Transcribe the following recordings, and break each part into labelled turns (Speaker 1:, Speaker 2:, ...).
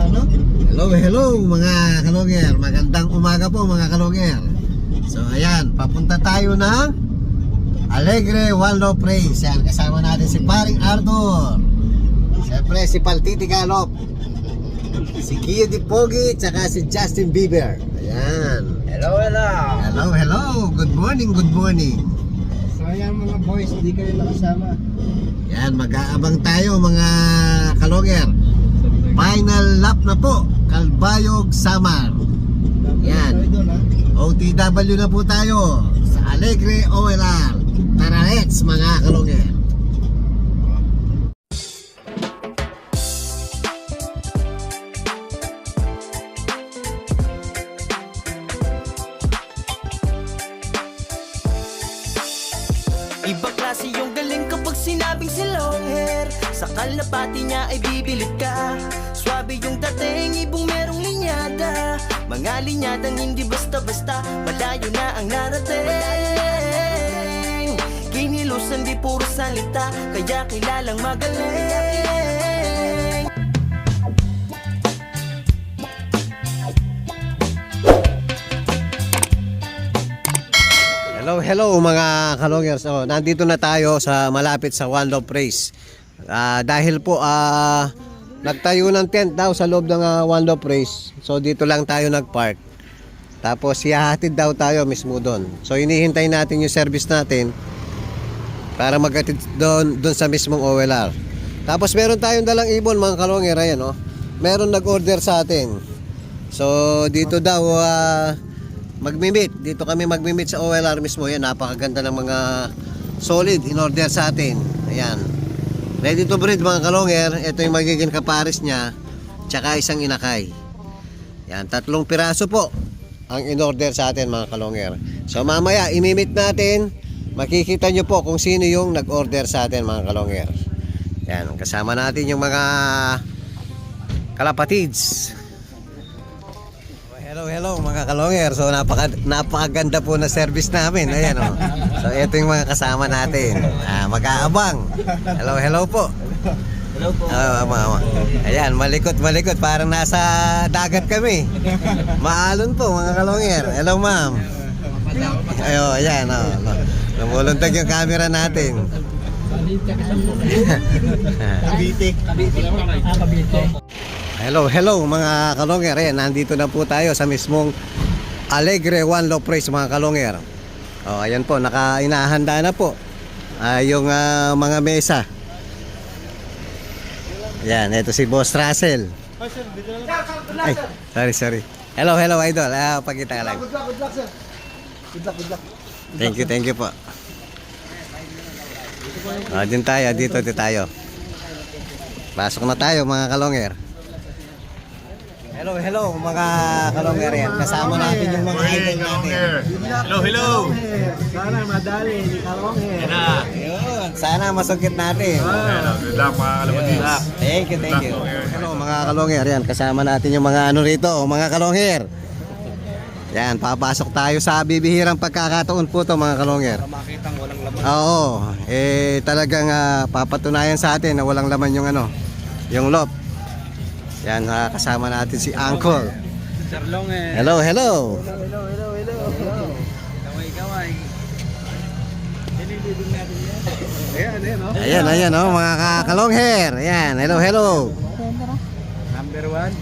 Speaker 1: ano? Hello mga kalonger. Magandang umaga po mga kalonger. So ayan, papunta tayo ng Alegre One Love Praise. Yan, kasama natin si Paring Arthur. Siyempre si Paltiti Galop, si Kio Di Pogi, tsaka si Justin Bieber. Ayan.
Speaker 2: Hello.
Speaker 1: Hello. Good morning.
Speaker 2: So ayan mga boys, hindi kayo nakasama.
Speaker 1: Yan, mag-aabang tayo mga kalonger. Final lap na po, Calbayog, Samar. Yan, OTW na po tayo sa Alegre OLR. Tara let's mga kalonger.
Speaker 3: Ibang klase yung galing kapag sinabing si long hair. Sa kalapati niya ay bibilid ka. Swabe yung dating, ibong merong linyada. Mga linyadang hindi basta-basta, malayo na ang narating. Kinilusan di puro salita, kaya kilalang magaling.
Speaker 1: Hello mga kalongers. So, nandito na tayo sa malapit sa One Love Praise. Dahil po nagtayo ng tent daw sa loob ng One Love Praise. So dito lang tayo nagpark. Tapos ihahatid daw tayo mismo doon. So hinihintay natin yung service natin para maghatid doon sa mismong OLR. Tapos meron tayong dalang ibon mga kalonger. Ayan, oh. Meron nag-order sa atin. So dito daw magmi-meet. Dito kami magmi-meet sa OLR mismo. Yan, napakaganda ng mga solid in order sa atin. Ayan. Ready to breed mga kalonger. Ito yung magiging kapares niya. Tsaka isang inakay. Yan, 3 piraso po ang in order sa atin mga kalonger. So mamaya, imi-meet natin. Makikita nyo po kung sino yung nag-order sa atin mga kalonger. Yan, kasama natin yung mga kalapatids. Hello mga kalonger. So napakaganda po na service namin. Ayan, oh. So ito yung mga kasama natin. Mag-aabang. Hello po.
Speaker 2: Hello po.
Speaker 1: Ayan, malikot. Parang nasa dagat kami. Maalon po mga kalonger. Hello ma'am. Ayan, oh. Lumuluntag yung camera natin.
Speaker 2: Kabite.
Speaker 1: Hello mga kalonger. Ayan, nandito na po tayo sa mismong Alegre One Love Praise mga kalonger. Ayan po, inahanda na po yung mga mesa. Ayan, ito si Boss Russell. Ay, sorry. Hello idol. Pagkita ka lang.
Speaker 2: Good luck sir. Good luck.
Speaker 1: Thank you po. Dito tayo. Pasok na tayo mga kalonger. Hello mga kalonger. Yan, kasama natin yung mga idol natin.
Speaker 4: Hello.
Speaker 2: Sana madali ni Kalonghe.
Speaker 1: Ayun, sana masungkit natin.
Speaker 4: Good luck mga kalapatids.
Speaker 1: Thank you. Hello mga kalongher. Yan, kasama natin yung mga ano rito, mga kalongher. Yan, papasok tayo sa bibihirang pagkakataon po to mga kalongher.
Speaker 2: Makitang walang laman.
Speaker 1: Oo, talagang papatunayan sa atin na walang laman yung yung lob. Yan, kasama natin si Uncle.
Speaker 2: Sir Longhe.
Speaker 1: Hello.
Speaker 2: Kaway. Dinilibig natin yan.
Speaker 1: Ayan, oh, mga kalongher. Ayan, hello.
Speaker 2: Number 1.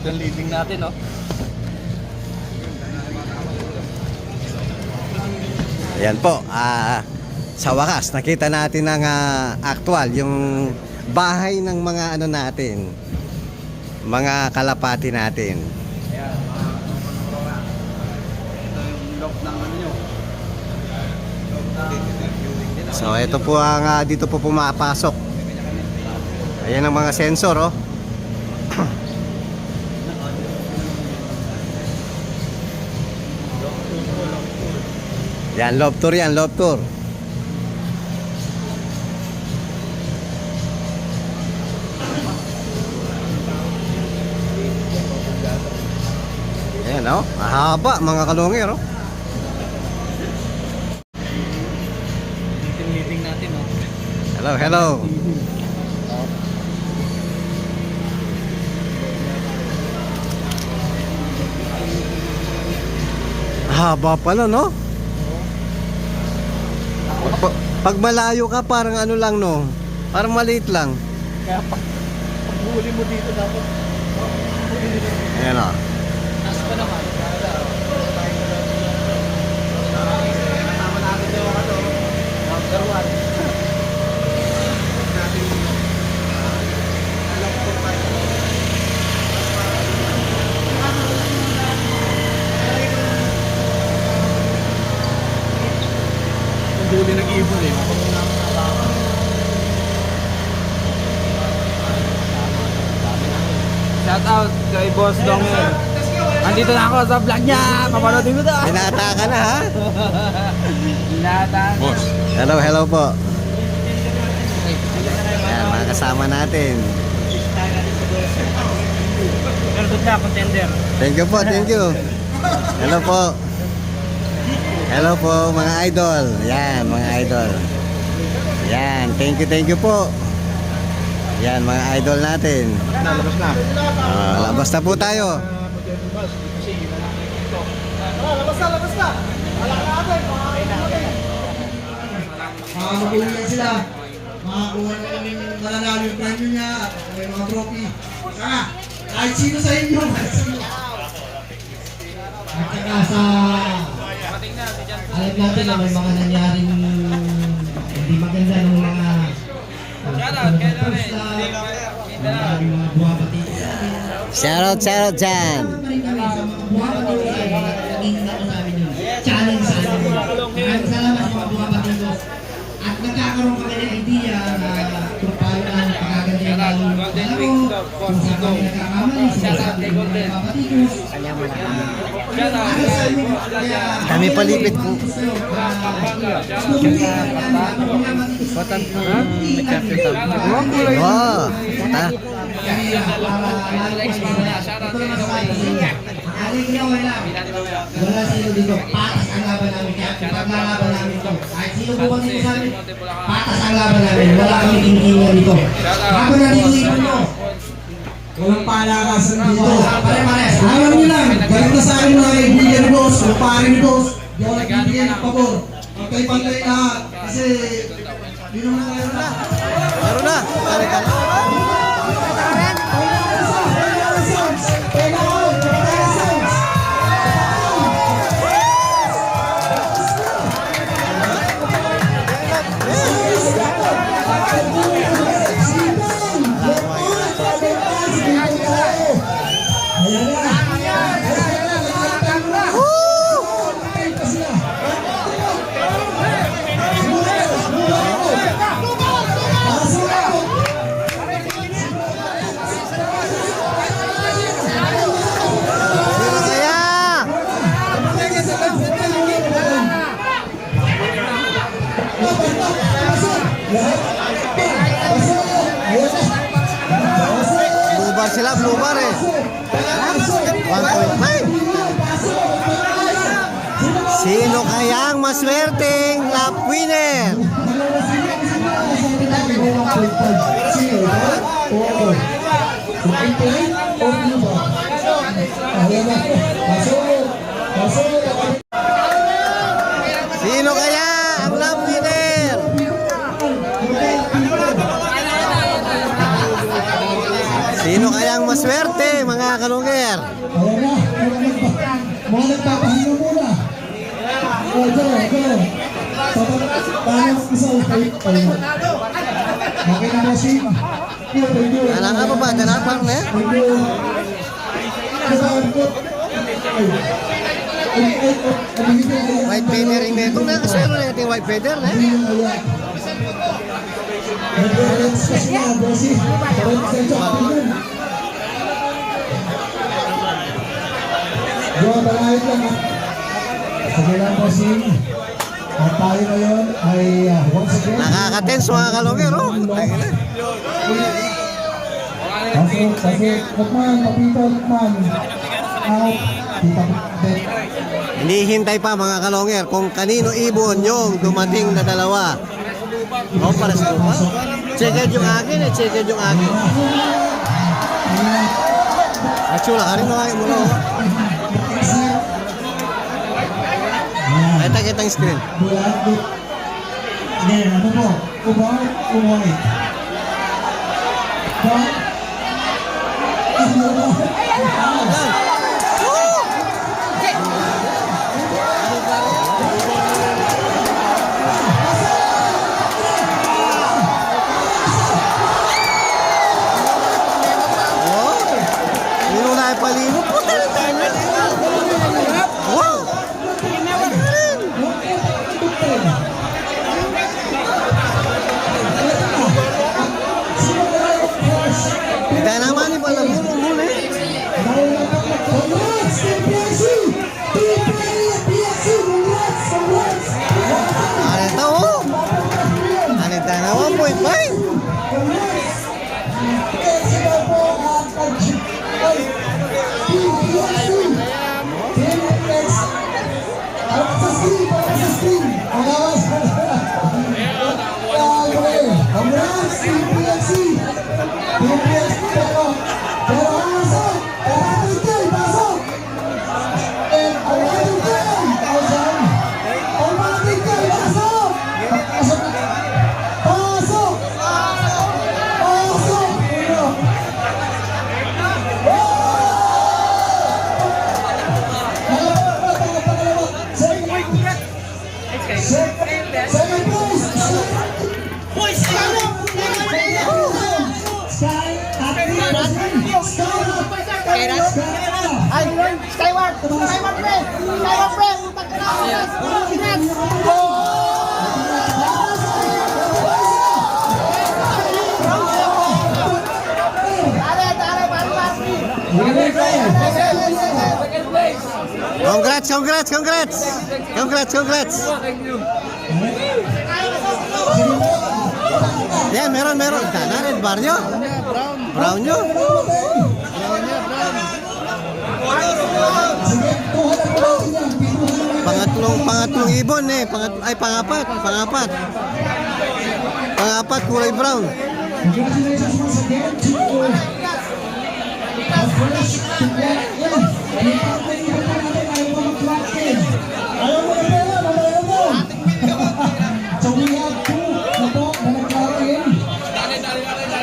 Speaker 2: Ito yung leading natin, no?
Speaker 1: Ayan po, sa wakas nakita natin ang actual yung bahay ng mga natin, mga kalapati natin.
Speaker 2: Ayan. Ito yung lock ng nyo.
Speaker 1: So ito po ang dito po pumapasok. Ayan ang mga sensor, oh. Yan, love tour. Ayan, oh. Mahaba mga kalongero.
Speaker 2: Leading natin, no?
Speaker 1: Hello. haba pala, no? Pag malayo ka, parang ano lang, no? Parang maliit lang.
Speaker 2: Kaya pag huli mo dito dapat.
Speaker 1: Ayan, o.
Speaker 2: Taas pa naman. Tama natin yung ano. Number 1. Huli ng ibon eh.
Speaker 5: Shout out kay Boss Dongel. Andito na ako sa vlog niya. Papanoodin mo to.
Speaker 1: Binata ka na, ha?
Speaker 5: Binata.
Speaker 4: Boss.
Speaker 1: Hello, hello po. Ayan, mga kasama natin.
Speaker 5: Meron na contender.
Speaker 1: Thank you po, thank you. Hello po. Hello po, mga idol. Yan, mga idol. Yan, thank you po. Yan, mga idol natin.
Speaker 2: Labas na.
Speaker 1: Labas na po tayo.
Speaker 2: Labas na. Magaling lang sila. Makakuha na lang yung mananalo yung premyo niya at may mga trophy. Saka, kahit sino sa inyo. At saka sa... Alam natin na may mga nangyaring hindi maganda ng mga... mga buwabati.
Speaker 1: Shoutout dyan.
Speaker 2: Challenge sa atin. Maraming salamat mga buwabati ko. At nagkakaroon kami ng idea na kung paano na pagkaganda yung dalawo, kung saan kami nagkakamali, sinasabi ng mga buwabati ko.
Speaker 1: Kami palipit po. Wow.
Speaker 2: Wala sino dito, patas ang laban namin. Kaya paglalaban namin ito. Kahit sino buwan dito sa amin, patas ang laban namin. Wala kami tingin dito. Habang nalilipan nyo, walang palakasan dito. Pare-pares. Alam nyo lang, galing na sa akin mga kaibigan ni Boss, mga pare ni Boss. Di ako nagbibigay ng pabor. Magkay-pantay lahat. Kasi, yun naman ngayon na.
Speaker 1: Meron na. Halika. Blue sila, blue bar eh. 1.5. Sino kaya ang maswerteng lap winner? Sino kaya ang lap winner? Sino kaya ang maswerte, mga kalungger?
Speaker 2: Ayan na, mga nagpapahinga muna. Go. Parang isa okay na ba si?
Speaker 1: Alam ka pa ba? Danapang na eh? White feather rin na ito. Nakasero na natin white feather na eh?
Speaker 2: Nag-relax kasi nga, bossy. Parang sa champion. Yo, balahit lang ha. Sige lang, bossy. At tayo ngayon ay once again.
Speaker 1: Nakaka-tense mga kalungger, oh.
Speaker 2: Pasok, Lukman, mapito, Lukman. Out, tita Bet.
Speaker 1: Hindi hintay pa mga kalungger kung kanino ibon yung dumating na dalawa. Oh, para sa lupa. Checked yung akin eh, checked yung akin. Achula, kanin na kayo muna. Kita yung screen.
Speaker 2: Bulat. Then, ano mo? Ubaw, umoy. Ubaw.
Speaker 1: Oh, hindi mo na ipalino. Wow! Hindi naman ni pala muna eh.
Speaker 2: Congrats, Team PXC! Team PXC, congrats!
Speaker 1: Ano ito oh? Ano ito na 1.5?
Speaker 2: Congrats, Team PXC! Team PXC, pero pasok! Pasok! And awarding 10,000! Awarding 10,000! Pasok! Pasok! Pasok! Second place!
Speaker 1: Congrats! Yan, meron. Sana, red bar nyo. Brown nyo. Pangatlong ibon eh. Pangapat. Pangapat, kulay brown.
Speaker 2: Congratulations once again to our first to get in. Ayaw mo na pera, ayaw mo. So we have two na po na nag-clock in.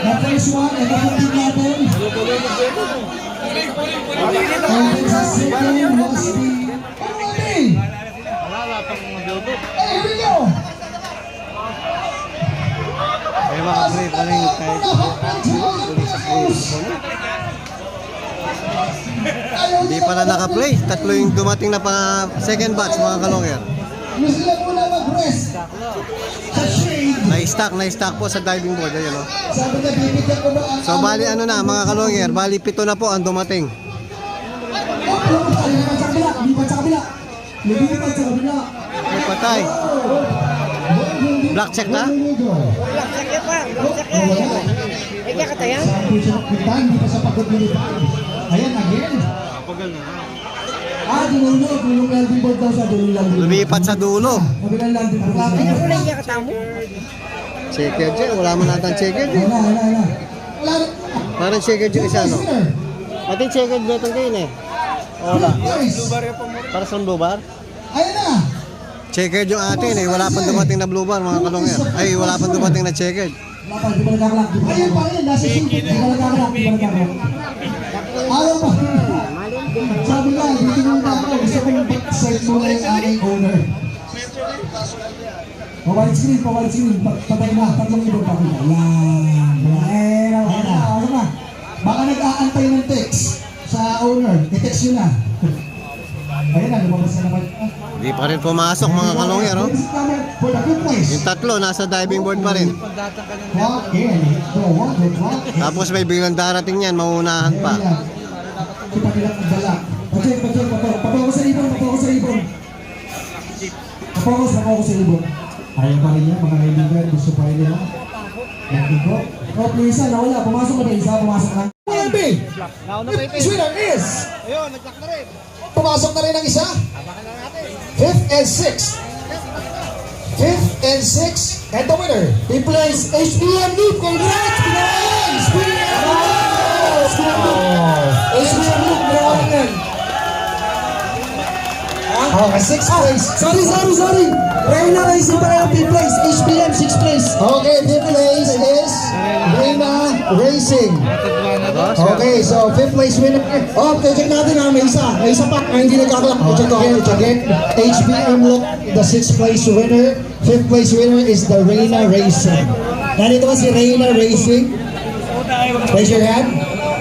Speaker 2: The first one, ito po din natin. And then the second was the... Hey, here we go!
Speaker 1: Kaya makapray pa rin Hindi pala nakaplay. Tatlo yung dumating na second batch mga kalongger.
Speaker 2: Yung sila muna mag-rest. Sa shade.
Speaker 1: Na-stack po sa diving board. Ayan, oh.
Speaker 2: Sabi na, bibigyan ko ba ang...
Speaker 1: So bali ano na mga kalongger, bali 7 na po ang dumating.
Speaker 2: Lipat sa kabila. Lipat sa kabila.
Speaker 1: May patay. Black check na?
Speaker 2: Sabi siya nakita, hindi pa sa pagod nilipan. Ayan, again. Dulong landing board daw sa dulong landing board.
Speaker 1: Lumipat sa dulo.
Speaker 2: Kabilang landing board.
Speaker 1: Checker dyan. Wala mo natin checker dyan.
Speaker 2: Wala. Wala.
Speaker 1: Parang checker dyan isa, no? Pati checker dyan kayo eh. Wala. Para sa blue bar?
Speaker 2: Ayan na.
Speaker 1: Checker yung atin eh. Wala pang dumating na blue bar mga kalongger. Ay, wala pang dumating na checker.
Speaker 2: Ayun pa rin. Nasa sink. Di ba nagkakalak? Ayaw pa. Sabi nga, dito muna ako. Gusto kong search muna yung aking owner. Pawalit screen. Patay na. 3,000 pa rin. Ayan. Ayan na. Baka nag-aantay ng text sa owner. I-text yun na. Ayan na, lumabas na naman.
Speaker 1: Hindi pa rin pumasok mga kalongger, oh.
Speaker 2: For the good place.
Speaker 1: Yung tatlo, nasa diving board pa rin.
Speaker 2: Walk in. Walk in.
Speaker 1: Tapos may biglang darating yan, maunahan pa.
Speaker 2: Kita bilang magdala. Papokus sa ibon. Papokus sa ibon. Ayaw pa rin yan, mga kaibigan. Gusto pa rin nila. Landing ko. Oh, please, nawala. Pumasok ka na isa. Pumasok na. MB! This winner is...
Speaker 5: Ayun, nag-jack na rin.
Speaker 2: Pumasok na rin ang isa.
Speaker 5: Abakan na natin.
Speaker 2: 5th and 6th. 5th and 6th. And the winner, he plays HBM Loop. Congrats! HBM Loop! HBM Loop, grabe yan. Oh,
Speaker 6: 6th place.
Speaker 2: Sorry. Reyna Racing para yung 5th place. HBM 6th place.
Speaker 6: Okay, 5th place is Reyna Racing. Okay, so 5th place winner. Oh, check natin ha, may isa. May isa pa. Hindi nagkakalak. Check again. HBM look, the 6th place winner. 5th place winner is the Reyna Racing. Nandito ba si Reyna Racing? Raise your hand.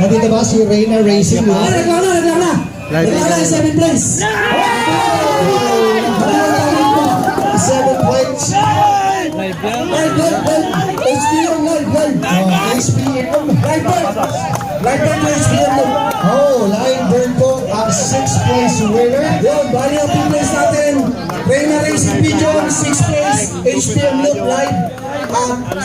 Speaker 6: Nandito ba si Reyna Racing?
Speaker 2: Nagla na. 7th place.
Speaker 6: 7th place.
Speaker 2: Live. HBM live.
Speaker 6: HBM.
Speaker 2: Live to HBM.
Speaker 6: Oh, live bird po ang 6th place winner.
Speaker 2: Yun, bali ang 5th place natin. Reyna Racing Video, 6th place. HBM Loop live.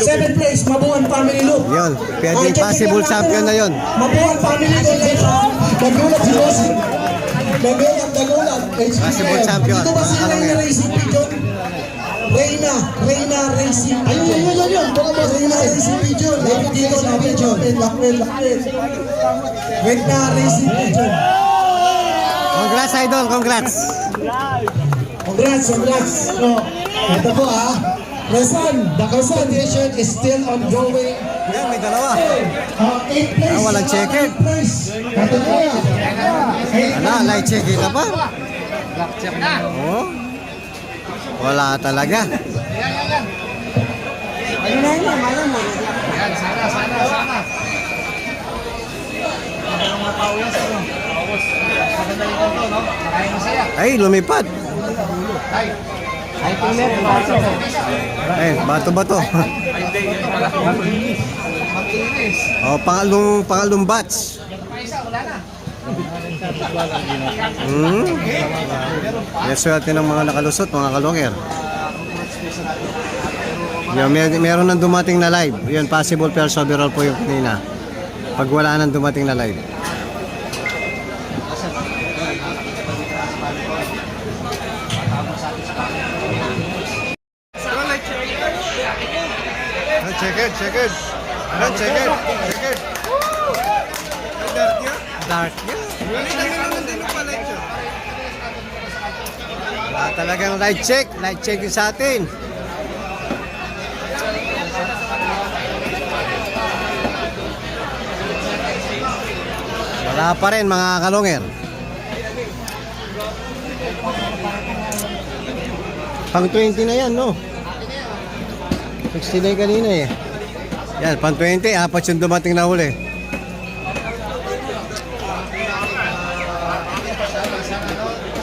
Speaker 2: 7th place, Mabuhan Family Loop.
Speaker 1: Yun, pwede possible champion na yun.
Speaker 2: Mabuhan Family Loop live.
Speaker 6: Nagulat si Boss. Nagulat.
Speaker 1: Possible champion.
Speaker 2: Dito ba si
Speaker 1: Mga
Speaker 2: Reyna
Speaker 1: kalongero.
Speaker 2: Racing Video? Reyna Racing.
Speaker 6: Ayun. Baka mo
Speaker 2: Reyna Racing Video. Lapit dito, lapit. Reyna Racing Video.
Speaker 1: Congrats, idol. Congrats.
Speaker 2: Congrats.
Speaker 6: So, ito po the competition is still ongoing.
Speaker 1: Yan, may dalawa.
Speaker 6: 8th place.
Speaker 1: Walang checker.
Speaker 6: 8th place. Ito po yan.
Speaker 1: Light check ka pa? Oh. Wala talaga. Ay, lumipad. Ay, bato. Oh, pangalong batch. Yes, swerte ng mga nakalusot, mga kalonger. Yan, meron nang dumating na live. Yun, possible first overall po yung kanina. Pag wala nang dumating na live. Check it. Dark niya. Wala talagang light check yung sa atin. Wala pa rin mga kalonger. Pang 20 na yan, no? 69 kanina eh. Yan, pang 20, apat yung dumating na huli.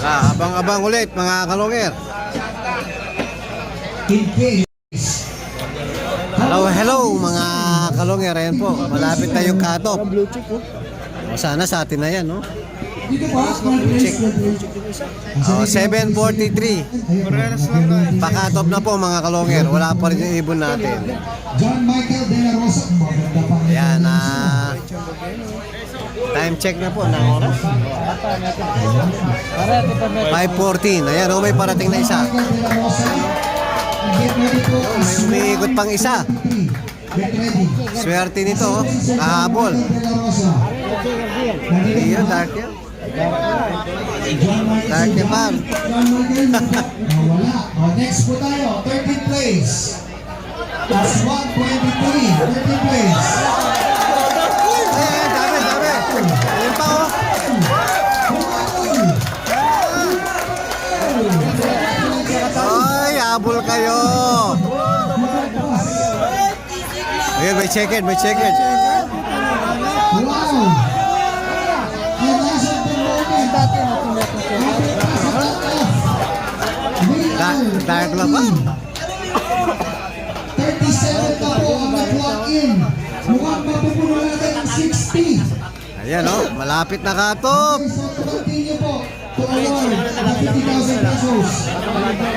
Speaker 1: Abang-abang ulit mga kalonger. Hello mga kalonger. Ayan po, malapit na yung cut-off. Sana sa atin na yan, no? Check. 7:43. Pa-cut-off na po mga kalonger. Wala pa rin yung ibon natin.
Speaker 6: John Michael De La Rosa.
Speaker 1: Ayan, time check na po ng oras. 5:14. Ayan, may parating na isa. May umiikot pang isa. Swerte nito, kahabol. Ayan, dark yan. Dark yan pa.
Speaker 6: Next po tayo, 13th place. That's 123. 13th place.
Speaker 1: Ayan, dami. Ayan pa, oh. Ay, habol kayo. Ayan, may check it.
Speaker 6: Wow! And last of the moment,
Speaker 1: Dark na ba?
Speaker 6: 37 na po ang nag-walk in. Mukhang mapupuno natin ang 60.
Speaker 1: Ayan, oh. Malapit na cut-off.
Speaker 6: So, continue po to award the 50,000 pesos.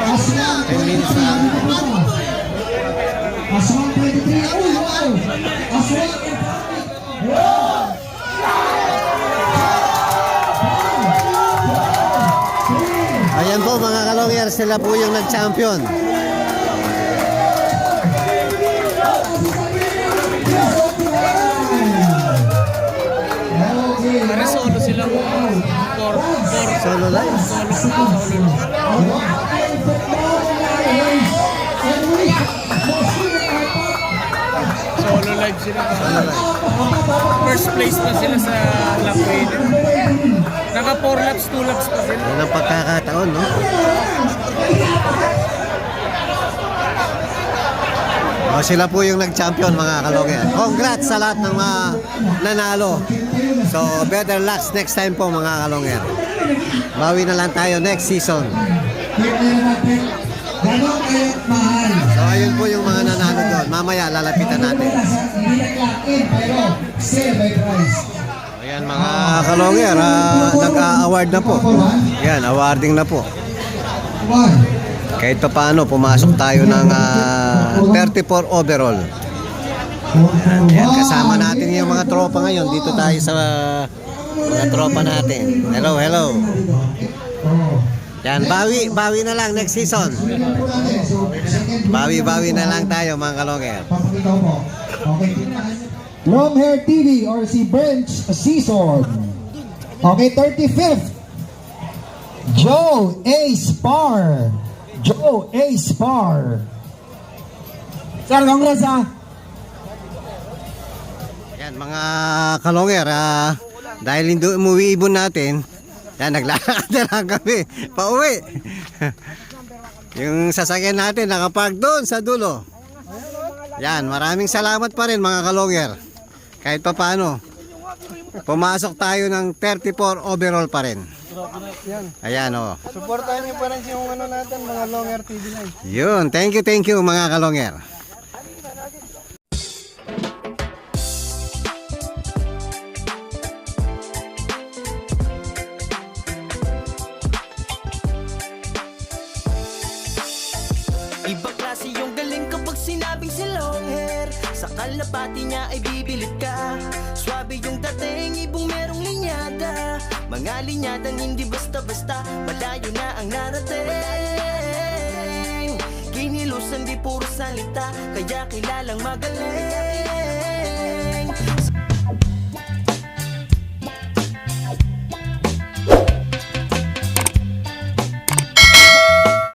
Speaker 6: As 123. As 123. Oh, wow! As 123.
Speaker 1: Ayan po mga kalongyer, sila po yung nag-champion.
Speaker 5: Solo silang 4
Speaker 1: solo live.
Speaker 5: Solo live sila.
Speaker 1: Solo live.
Speaker 5: First place pa sila sa lap winner. Naka 4 laps, 2 laps pa sila.
Speaker 1: Yan ang pagkakataon, no? O, sila po yung nag-champion, mga kalongger. Congrats sa lahat ng mga nanalo. So, better luck next time po, mga kalongger. Bawi na lang tayo next season.
Speaker 2: Ganon kayo mahal.
Speaker 1: So, ayun po yung mga nanalo doon. Mamaya, lalapitan natin.
Speaker 2: Hindi nag-lock in, pero still may prize.
Speaker 1: Ayan, mga kalongger, nag-award na po. Yan, awarding na po.
Speaker 2: One.
Speaker 1: Kahit pa paano, pumasok tayo ng 34 overall. Yan, kasama natin yung mga tropa ngayon. Dito tayo sa mga tropa natin. Hello, hello. Yan, bawi na lang next season. Bawi na lang tayo, mga kalongger.
Speaker 2: Papakita ko po. Okay.
Speaker 6: Long Hair TV or si Branch Season. Okay, 35th. Joe A. Spar. Joe A. Spar. Sir, congrats ha.
Speaker 1: Yan, mga kalongger, dahil hindi umuwi ibon natin, yan, naglalakad na lang kami pauwi. Yung sasakyan natin nakapark doon sa dulo. Yan, maraming salamat pa rin, mga kalongger. Kahit pa paano, pumasok tayo ng 34 overall pa rin. Ayan, o.
Speaker 5: Supportahan niyo pa rin yung ano natin, mga Longer TV Live.
Speaker 1: Yun, thank you mga kalongger.
Speaker 3: Ibang klase yung galing kapag sinabing si long hair. Sa kalapati niya ay bibilid ka. Swabe yung dating, ibong merong linyada. Mga linyadang hindi basta-basta, malayo na ang narating. Kinilusan di puro salita, kaya kilalang magaling.